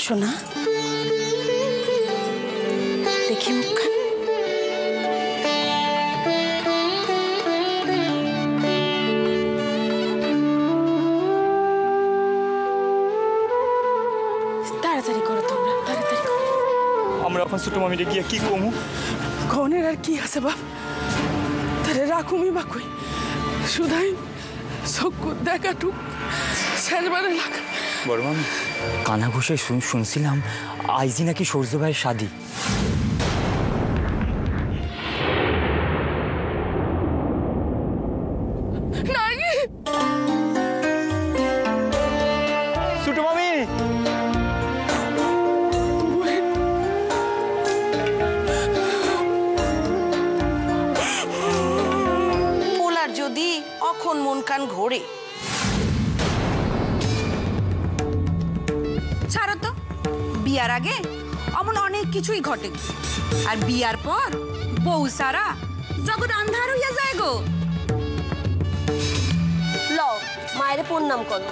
সোনা দেখি মুখখান। তাড়াতাড়ি করো তোমরা, তাড়াতাড়ি করো। আমরা এখন ছোট মামিরে গিয়া কি কমু? কনের আর কি আছে বাপ, তারে রাখুমি বা কই, শুধাই চক্ষু দেখাটুক শেষবারে লাগ। বড় মামি, কানা ঘুষে শুনছিলাম আইজি নাকি সূর্য ভাইয়ের শাদি। ছোট মামি, পোলার যদি অখন মন কান ঘোরে, ছাড়ো তো। বিয়ার আগে অমন অনেক কিছুই ঘটে, আর বিয়ার পর বউ সারা জগৎ আন্ধার হইয়া যায় গো। লও মায়ের প্রণাম করো।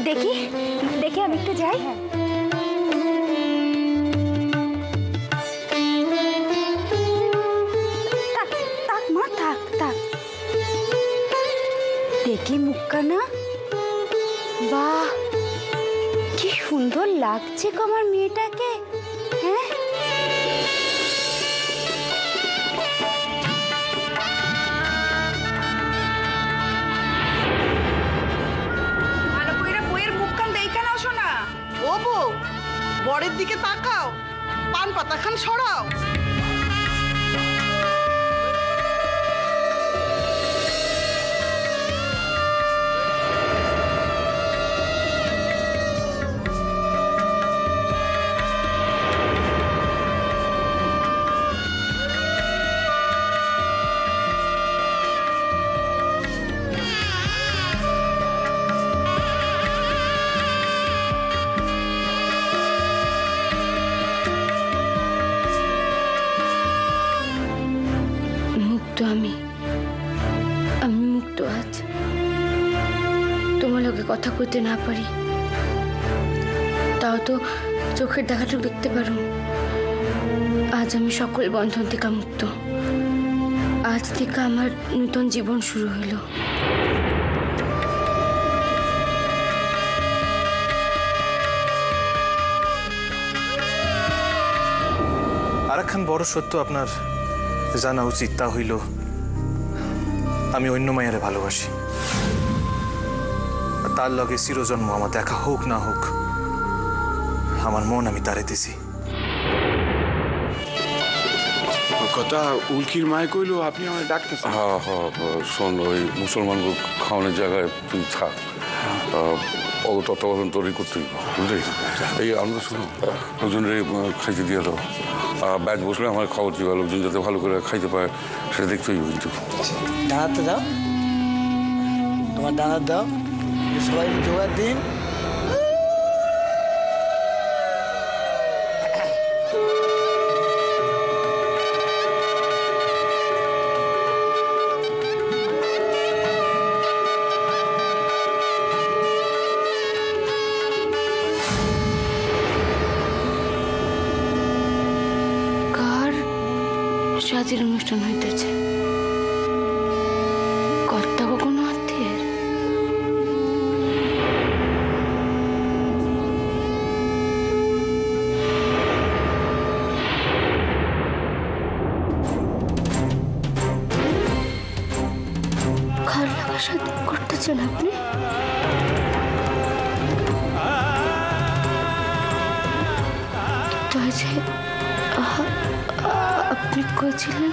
দেখি দেখি আমি একটু যাই। থাক থাক মা, থাক থাক। দেখি মুখখানা, বাহ কি সুন্দর লাগছে গো আমার মেয়েটাকে। হ্যাঁ ভালো কইরা বইয়ের মুখখান দেইখা নাও শোনা। ও বউ, বরের দিকে তাকাও, পান পাতা খান সরাও। মুক্ত আমি মুক্ত আজ তোমার লোকে কথা কইতে না পারি, তাও তো চোখের দেখাটুকু দেখতে পারো। আজ আমি সকল বন্ধন থেকে মুক্ত। আজ থেকে আমার নতুন জীবন শুরু হলো। আরেকখান বড় সত্য আপনার জানা উচিত, তা হইল আমি অন্য মায়ারে ভালোবাসি। তার লগে চিরজন্ম আমার দেখা হোক না হোক, আমার মন আমি তারে দিছি। কথা উল্কির মায় কইলো আপনি আমার ডাকতেছেন। হ্যাঁ হ্যাঁ, শোন, ওই মুসলমান খাওয়ানোর জায়গায় তুই থাক, অত তত্ত্বাবধান তৈরি করতে বুঝলি। এই আমরা শোনো, লোকজনের খাইতে দিয়ে দাও। ব্যাগ বসলে আমার খবর দিবা, লোকজন যাতে ভালো করে খাইতে পারে সেটা দেখতে হইব। কিন্তু ডানাতে দাও, তোমার ডানাত দাও, সবাই জোগাড় দিন। শাদির অনুষ্ঠান হইতেছে, কর্তা কোনো আত্মীয়ের? ঘর লাগা শাদি করতেছেন আপনি? তো আপনি কইছিলেন